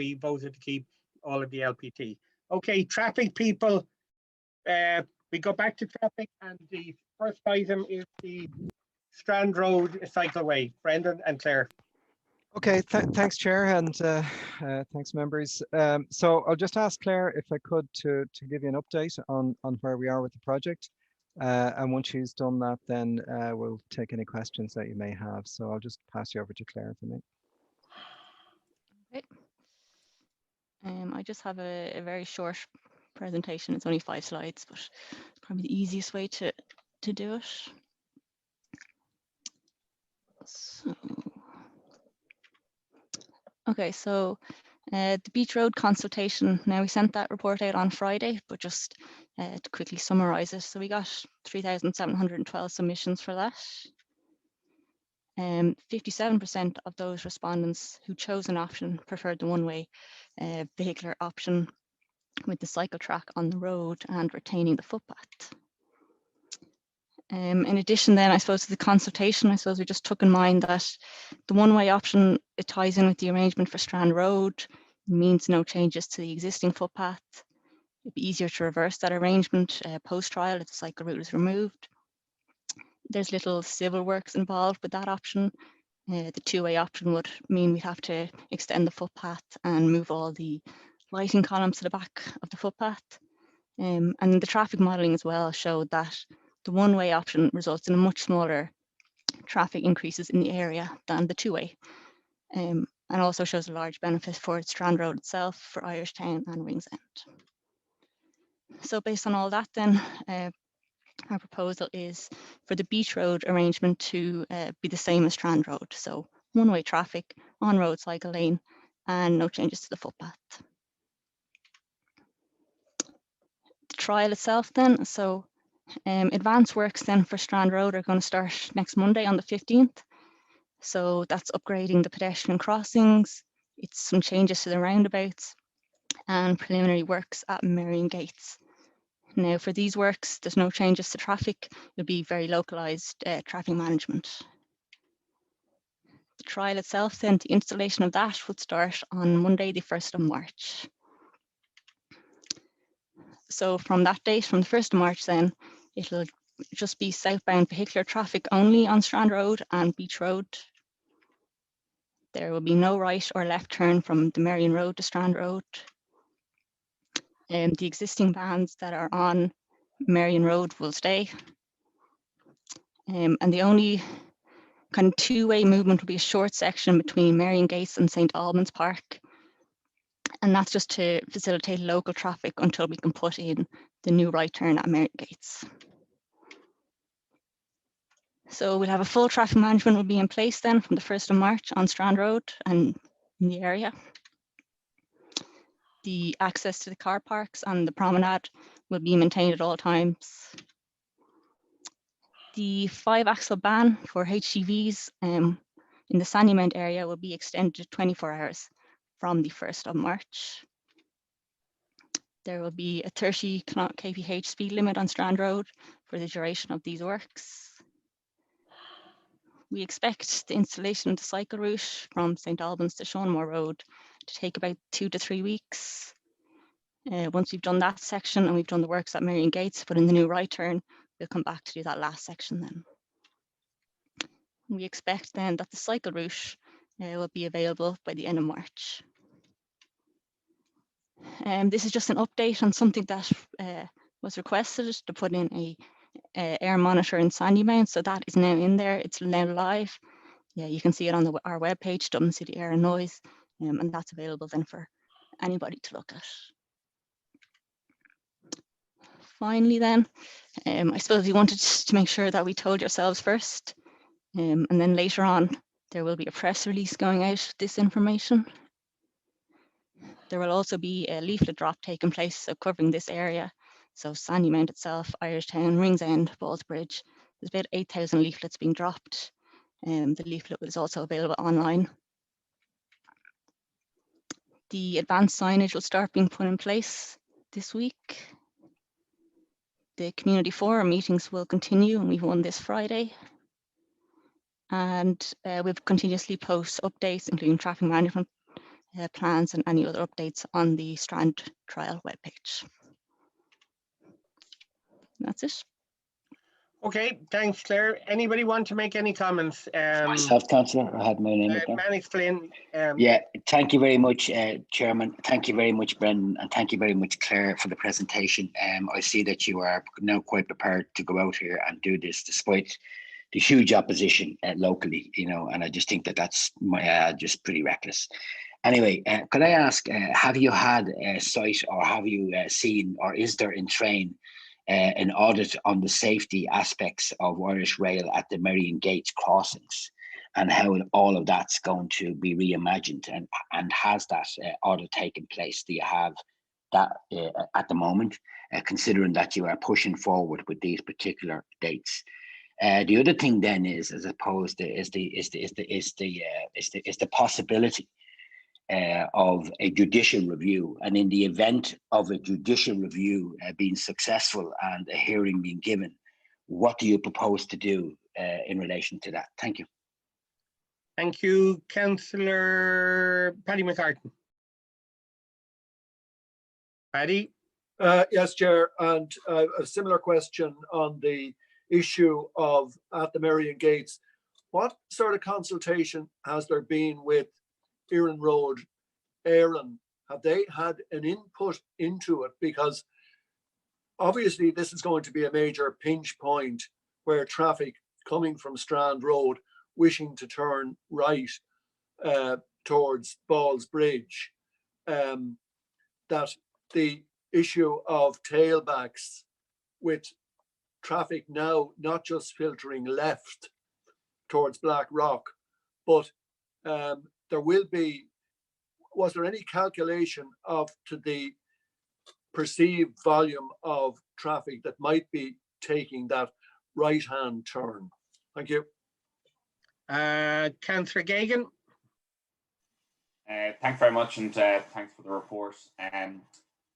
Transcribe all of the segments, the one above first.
we voted to keep all of the LPT. Okay, traffic people, we go back to traffic, and the first item is the Strand Road cycleway. Brendan and Claire. Okay, thanks, Chair, and thanks, members. So I'll just ask Claire if I could to give you an update on where we are with the project. And once she's done that, then we'll take any questions that you may have. So I'll just pass you over to Claire for me. Okay. I just have a very short presentation. It's only 5 slides, but it's probably the easiest way to do it. So, okay, so the Beach Road consultation. Now, we sent that report out on Friday, but just to quickly summarize it. So we got 3,712 submissions for that. 57% of those respondents who chose an option preferred the one-way vehicular option with the cycle track on the road and retaining the footpath. In addition then, I suppose, to the consultation, I suppose we just took in mind that the one-way option, it ties in with the arrangement for Strand Road, means no changes to the existing footpath. It'd be easier to reverse that arrangement post-trial if the cycle route is removed. There's little civil works involved with that option. The two-way option would mean we'd have to extend the footpath and move all the lighting columns to the back of the footpath. And the traffic modelling as well showed that the one-way option results in a much smaller traffic increases in the area than the two-way, and also shows a large benefit for Strand Road itself, for Irish Town and Ringsend. So based on all that then, our proposal is for the Beach Road arrangement to be the same as Strand Road. So one-way traffic, on-road cycle lane, and no changes to the footpath. The trial itself then, so advance works then for Strand Road are going to start next Monday on the 15th. So that's upgrading the pedestrian crossings, it's some changes to the roundabouts, and preliminary works at Marion Gates. Now, for these works, there's no changes to traffic. It'll be very localised traffic management. The trial itself, then, the installation of that would start on Monday, the 1st of March. So from that date, from the 1st of March, then, it'll just be southbound vehicular traffic only on Strand Road and Beach Road. There will be no right or left turn from the Marion Road to Strand Road. The existing vans that are on Marion Road will stay. And the only kind of two-way movement will be a short section between Marion Gates and St. Albans Park. And that's just to facilitate local traffic until we can put in the new right turn at Marion Gates. So we'll have a full traffic management will be in place then from the 1st of March on Strand Road and in the area. The access to the car parks and the promenade will be maintained at all times. The 5-axle ban for HGVs in the Sandymount area will be extended to 24 hours from the 1st of March. There will be a 30 kph speed limit on Strand Road for the duration of these works. We expect the installation of the cycle route from St. Albans to Seanmore Road to take about 2 to 3 weeks. Once we've done that section and we've done the works at Marion Gates, put in the new right turn, we'll come back to do that last section then. We expect then that the cycle route will be available by the end of March. This is just an update on something that was requested to put in a air monitor in Sandymount. So that is now in there, it's now live. Yeah, you can see it on our webpage, Dublin City Air and Noise, and that's available then for anybody to look at. Finally then, I suppose we wanted to make sure that we told yourselves first, and then later on there will be a press release going out with this information. There will also be a leaflet drop taking place, so covering this area. So Sandymount itself, Irish Town, Ringsend, Ballsbridge. There's about 8,000 leaflets being dropped. The leaflet is also available online. The advanced signage will start being put in place this week. The community forum meetings will continue, and we've won this Friday. And we've continuously post updates, including traffic management plans and any other updates on the Strand Trial webpage. That's it. Okay, thanks, Claire. Anybody want to make any comments? Myself, Councillor, I had my name again. Mannix Flynn. Yeah, thank you very much, Chairman. Thank you very much, Brendan, and thank you very much, Claire, for the presentation. I see that you are now quite prepared to go out here and do this, despite the huge opposition locally, you know, and I just think that that's just pretty reckless. Anyway, could I ask, have you had a sight, or have you seen, or is there in train an audit on the safety aspects of Irish Rail at the Marion Gates crossings, and how all of that's going to be reimagined, and has that audit taken place? Do you have that at the moment, considering that you are pushing forward with these particular dates? The other thing then is, as opposed to, is the possibility of a judicial review, and in the event of a judicial review being successful and a hearing being given, what do you propose to do in relation to that? Thank you. Thank you, Councillor Paddy McCartan. Paddy? Yes, Chair, and a similar question on the issue of at the Marion Gates. What sort of consultation has there been with Strand Road, Éireann? Have they had an input into it? Because obviously this is going to be a major pinch point where traffic coming from Strand Road wishing to turn right towards Balls Bridge, that the issue of tailbacks with traffic now not just filtering left towards Black Rock, but there will be, was there any calculation of to the perceived volume of traffic that might be taking that right-hand turn? Thank you. Councillor Gagan? Thanks very much, and thanks for the report.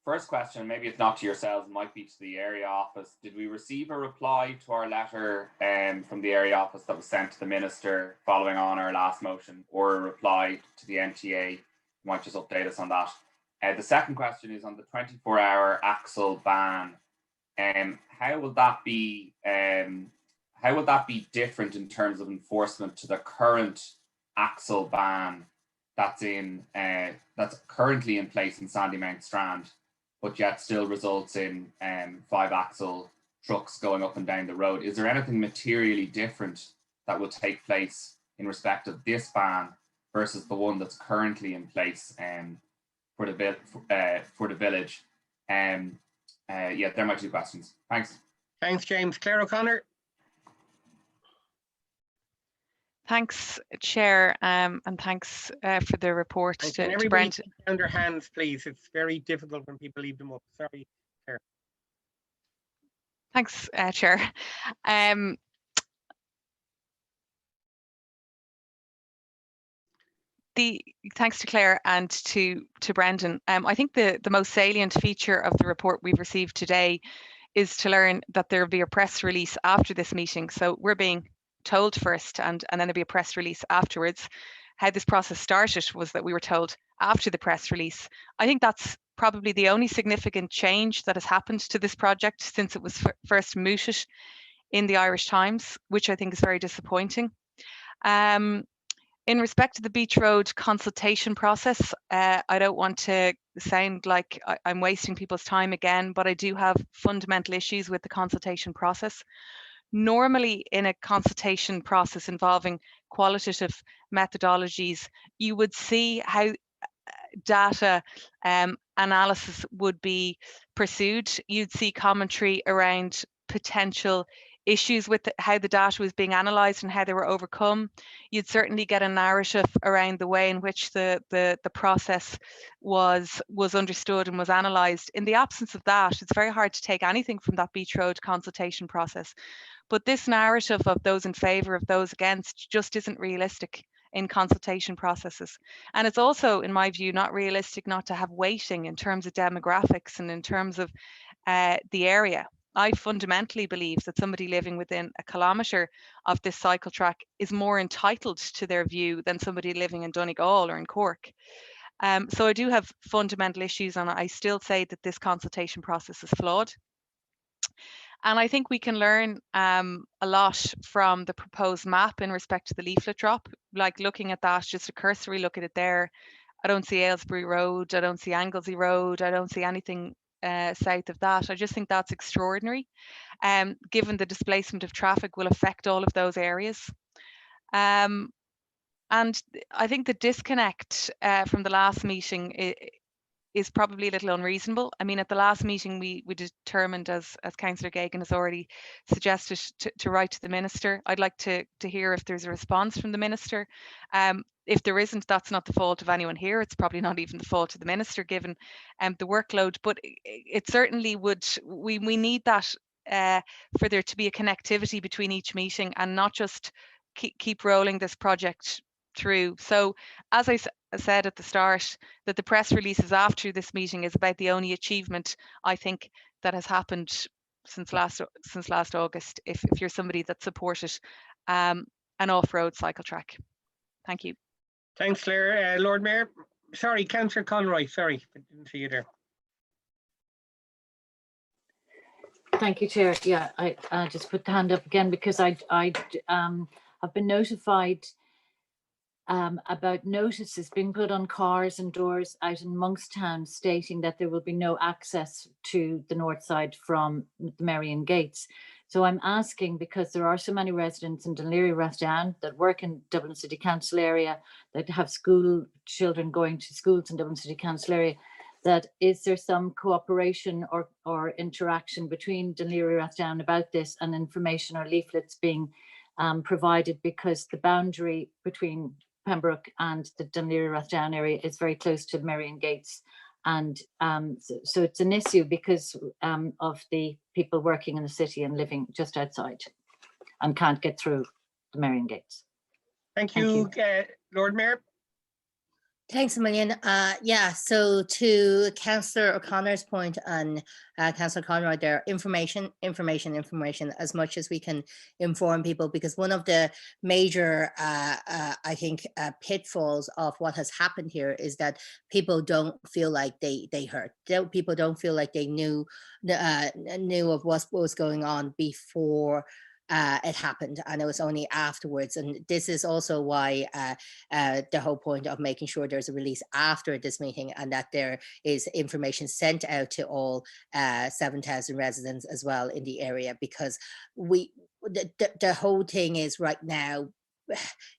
First question, maybe it's not to yourselves, it might be to the area office. Did we receive a reply to our letter from the area office that was sent to the Minister following on our last motion, or a reply to the NTA? You might just update us on that. The second question is on the 24-hour axle ban. How would that be different in terms of enforcement to the current axle ban that's currently in place in Sandymount Strand, but yet still results in 5-axle trucks going up and down the road? Is there anything materially different that will take place in respect of this ban versus the one that's currently in place for the village? Yeah, they're my two questions. Thanks. Thanks, James. Claire O'Connor? Thanks, Chair, and thanks for the report to Brent. Put down their hands, please. It's very difficult when people leave them up. Sorry, Claire. Thanks, Chair. Thanks to Claire and to Brendan. I think the most salient feature of the report we've received today is to learn that there will be a press release after this meeting. So we're being told first, and then there'll be a press release afterwards. How this process started was that we were told after the press release. I think that's probably the only significant change that has happened to this project since it was first mooted in the Irish Times, which I think is very disappointing. In respect to the Beach Road consultation process, I don't want to sound like I'm wasting people's time again, but I do have fundamental issues with the consultation process. Normally, in a consultation process involving qualitative methodologies, you would see how data analysis would be pursued. You'd see commentary around potential issues with how the data was being analysed and how they were overcome. You'd certainly get a narrative around the way in which the process was understood and was analysed. In the absence of that, it's very hard to take anything from that Beach Road consultation process. But this narrative of those in favour, of those against, just isn't realistic in consultation processes. And it's also, in my view, not realistic not to have weighting in terms of demographics and in terms of the area. I fundamentally believe that somebody living within a kilometre of this cycle track is more entitled to their view than somebody living in Donegal or in Cork. So I do have fundamental issues, and I still say that this consultation process is flawed. And I think we can learn a lot from the proposed map in respect to the leaflet drop. Like looking at that, just a cursory look at it there, I don't see Aylesbury Road, I don't see Anglesey Road, I don't see anything south of that. I just think that's extraordinary, given the displacement of traffic will affect all of those areas. And I think the disconnect from the last meeting is probably a little unreasonable. I mean, at the last meeting, we determined, as Councillor Gagan has already suggested, to write to the Minister. I'd like to hear if there's a response from the Minister. If there isn't, that's not the fault of anyone here. It's probably not even the fault of the Minister, given the workload. But it certainly would, we need that for there to be a connectivity between each meeting, and not just keep rolling this project through. So as I said at the start, that the press releases after this meeting is about the only achievement I think that has happened since last August, if you're somebody that supported an off-road cycle track. Thank you. Thanks, Claire. Lord Mayor, sorry, Councillor Conroy, sorry, I didn't see you there. Thank you, Chair. Yeah, I just put the hand up again because I have been notified about notices being put on cars and doors out in Monkstown stating that there will be no access to the north side from the Marion Gates. So I'm asking, because there are so many residents in Dún Laoghaire-Rathdown that work in Dublin City Council area, that have school children going to schools in Dublin City Council area, that is there some cooperation or interaction between Dún Laoghaire-Rathdown about this, and information or leaflets being provided, because the boundary between Pembroke and the Dún Laoghaire-Rathdown area is very close to Marion Gates. And so it's an issue because of the people working in the city and living just outside and can't get through the Marion Gates. Thank you. Lord Mayor. Thanks a million. Yeah, so to Councillor O'Connor's point and Councillor Conroy there, information as much as we can inform people, because one of the major, I think, pitfalls of what has happened here is that people don't feel like they heard. People don't feel like they knew of what was going on before it happened, and it was only afterwards. And this is also why the whole point of making sure there's a release after this meeting, and that there is information sent out to all 7,000 residents as well in the area, because the whole thing is right now,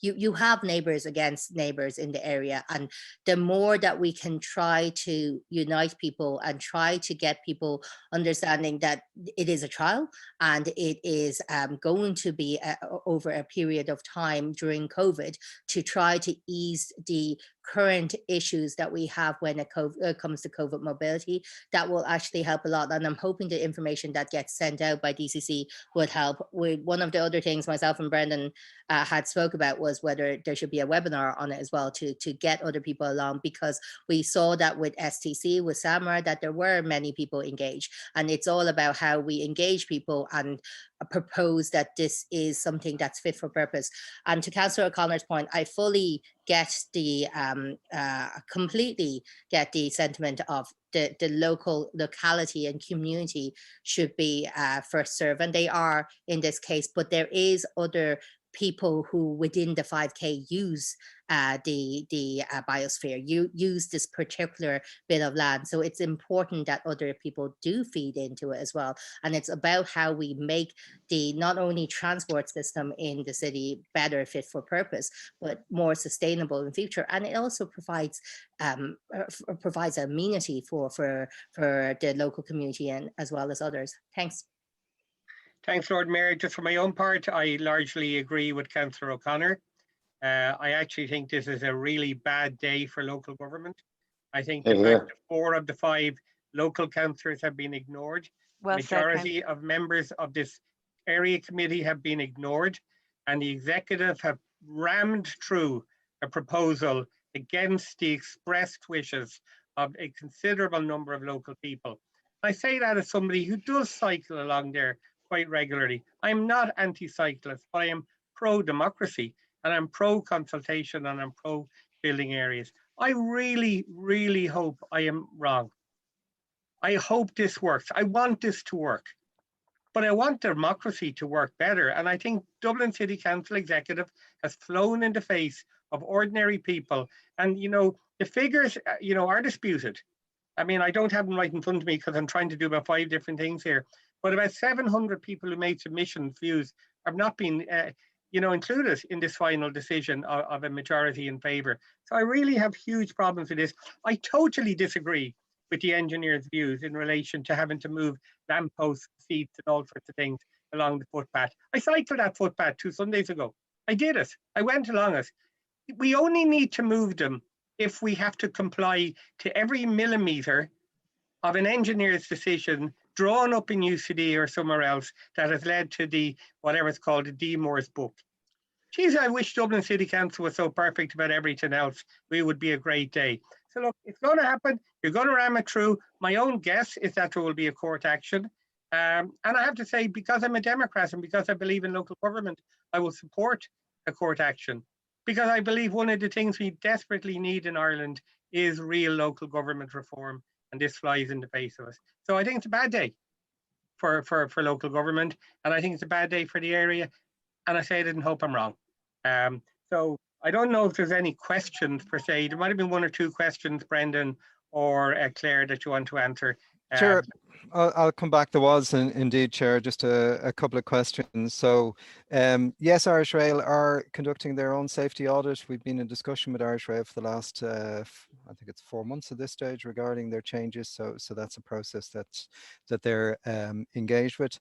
you have neighbors against neighbors in the area, and the more that we can try to unite people and try to get people understanding that it is a trial and it is going to be over a period of time during COVID, to try to ease the current issues that we have when it comes to COVID mobility, that will actually help a lot. And I'm hoping the information that gets sent out by DCC would help. One of the other things myself and Brendan had spoke about was whether there should be a webinar on it as well to get other people along, because we saw that with STC, with SAMRA, that there were many people engaged, and it's all about how we engage people and propose that this is something that's fit for purpose. And to Councillor O'Connor's point, I fully get the completely get the sentiment of the locality and community should be first serve, and they are in this case, but there is other people who within the 5K use the biosphere, use this particular bit of land. So it's important that other people do feed into it as well. And it's about how we make the not only transport system in the city better, fit for purpose, but more sustainable in future. And it also provides amenity for the local community and as well as others. Thanks. Thanks, Lord Mayor. Just for my own part, I largely agree with Councillor O'Connor. I actually think this is a really bad day for local government. I think the fact that 4 of the 5 local councillors have been ignored. Well Majority of members of this area committee have been ignored, and the executive have rammed through a proposal against the expressed wishes of a considerable number of local people. I say that as somebody who does cycle along there quite regularly. I'm not anti-cyclist, but I am pro-democracy, and I'm pro-consultation, and I'm pro-building areas. I really, really hope I am wrong. I hope this works. I want this to work. But I want democracy to work better. And I think Dublin City Council executive has flown in the face of ordinary people. And, the figures, are disputed. I mean, I don't have them right in front of me because I'm trying to do about 5 different things here. But about 700 people who made submissions, views, have not been, included in this final decision of a majority in favour. So I really have huge problems with this. I totally disagree with the engineer's views in relation to having to move lampposts, seats, and all sorts of things along the footpath. I cycled that footpath 2 Sundays ago. I did it. I went along it. We only need to move them if we have to comply to every millimetre of an engineer's decision drawn up in UCD or somewhere else that has led to the, whatever it's called, the D. Moore's book. Geez, I wish Dublin City Council was so perfect about everything else. We would be a great day. So look, it's going to happen. You're going to ram it through. My own guess is that there will be a court action. And I have to say, because I'm a Democrat and because I believe in local government, I will support a court action. Because I believe one of the things we desperately need in Ireland is real local government reform. And this flies in the face of us. So I think it's a bad day for local government. And I think it's a bad day for the area. And I say I didn't hope I'm wrong. So I don't know if there's any questions per se. There might have been 1 or 2 questions, Brendan or Claire, that you want to answer. Sure, I'll come back. There was indeed, Chair, just a couple of questions. So yes, Irish Rail are conducting their own safety audit. We've been in discussion with Irish Rail for the last, I think it's 4 months at this stage regarding their changes. So that's a process that they're engaged with.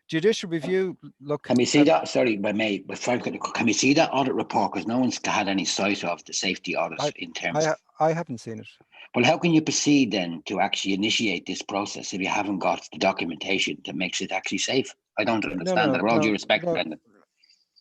Judicial review, look. Can we see that? Sorry, by May, can we see that audit report? Because no one's had any sight of the safety audit in terms of... I haven't seen it. Well, how can you proceed then to actually initiate this process if you haven't got the documentation that makes it actually safe? I don't understand that. With all due respect, Brendan.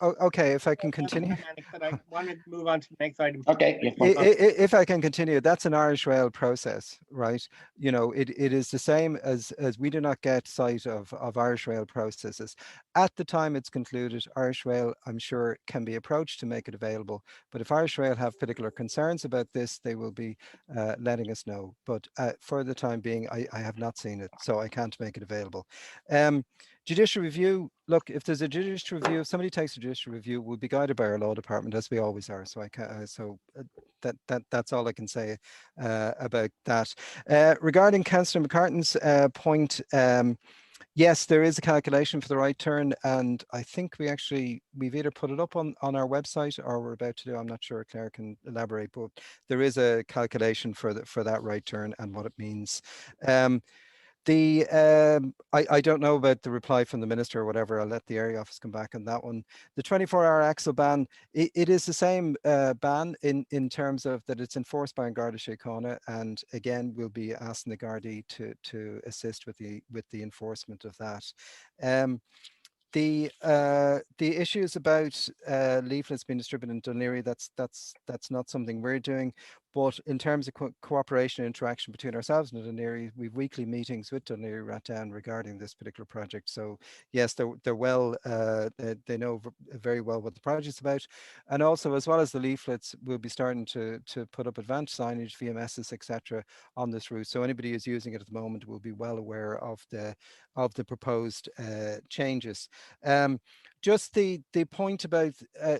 Oh, okay, if I can continue. I want to move on to the next item. Okay. If I can continue, that's an Irish Rail process, right? It is the same as we do not get sight of Irish Rail processes. At the time it's concluded, Irish Rail, I'm sure, can be approached to make it available. But if Irish Rail have particular concerns about this, they will be letting us know. But for the time being, I have not seen it, so I can't make it available. Judicial review, look, if there's a judicial review, if somebody takes a judicial review, we'll be guided by our law department, as we always are. So that's all I can say about that. Regarding Councillor McCartan's point, yes, there is a calculation for the right turn, and I think we've either put it up on our website or we're about to do. I'm not sure, Claire can elaborate, but there is a calculation for that right turn and what it means. I don't know about the reply from the minister or whatever. I'll let the area office come back on that one. The 24-hour axle ban, it is the same ban in terms of that it's enforced by An Garda Síochána, and again we'll be asking the Gardaí to assist with the enforcement of that. The issues about leaflets being distributed in Dún Laoghaire, that's not something we're doing. But in terms of cooperation and interaction between ourselves and Dún Laoghaire, we've weekly meetings with Dún Laoghaire Ratdown regarding this particular project. So yes, they're well, they know very well what the project's about. And also, as well as the leaflets, we'll be starting to put up advanced signage, VMSs, etc. on this route. So anybody who's using it at the moment will be well aware of the proposed changes. Just the point about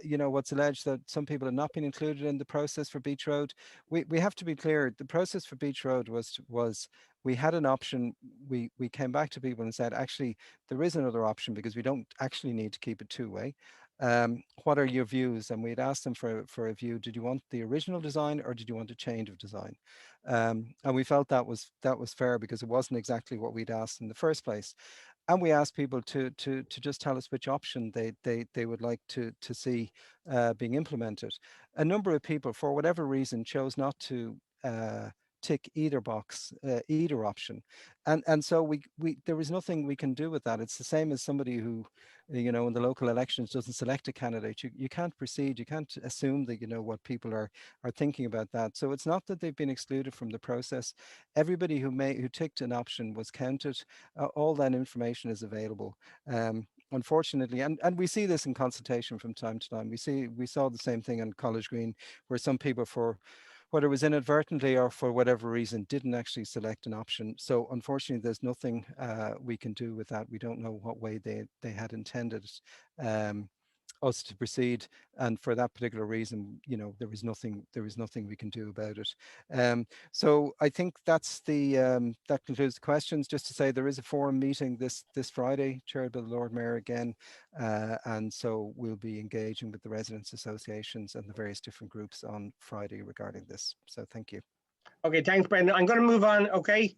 what's alleged that some people have not been included in the process for Beach Road. We have to be clear. The process for Beach Road was we had an option. We came back to people and said, actually, there is another option because we don't actually need to keep it two-way. What are your views? And we'd asked them for a view. Did you want the original design or did you want a change of design? And we felt that was fair because it wasn't exactly what we'd asked in the first place. And we asked people to just tell us which option they would like to see being implemented. A number of people, for whatever reason, chose not to tick either box, either option, and so there was nothing we can do with that. It's the same as somebody who, in the local elections doesn't select a candidate. You can't proceed. You can't assume that you know what people are thinking about that. So it's not that they've been excluded from the process. Everybody who ticked an option was counted. All that information is available. Unfortunately, and we see this in consultation from time to time. We saw the same thing on College Green, where some people for whether it was inadvertently or for whatever reason, didn't actually select an option. So unfortunately, there's nothing we can do with that. We don't know what way they had intended us to proceed, and for that particular reason, you know, there was nothing we can do about it. So I think that's the that concludes the questions. Just to say, there is a forum meeting this Friday, chaired by the Lord Mayor again, and so we'll be engaging with the residents associations and the various different groups on Friday regarding this. So thank you. Okay, thanks, Brendan. I'm going to move on. Okay,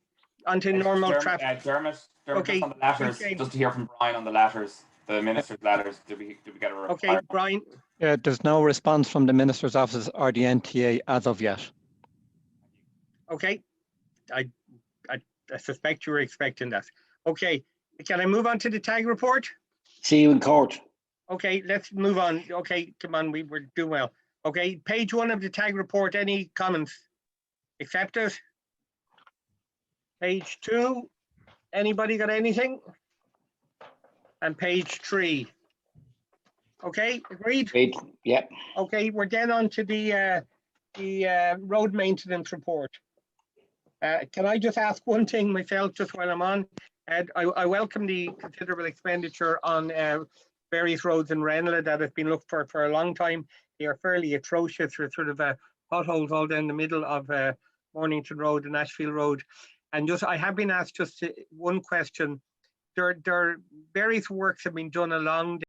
onto normal traffic. Dermot, Okay, just on the letters, James. just to hear from Brian on the letters, the minister's letters. Did we get a reply? Okay, Brian. Yeah, there's no response from the Minister's Office or the NTA as of yet. Okay, I suspect you were expecting that. Okay, can I move on to the tag report? See you in court. Okay, let's move on. Okay, come on, we were doing well. Okay, page 1 of the tag report, any comments? Accepted. Page 2, anybody got anything? And page 3. Okay, agreed? Great. Yep. Okay, we're then on to the road maintenance report. Can I just ask one thing myself, just while I'm on? I welcome the considerable expenditure on various roads in Ranelagh that have been looked for a long time. They are fairly atrocious, with sort of potholes all down the middle of Mornington Road and Ashfield Road. And just, I have been asked just one question. There various works have been done along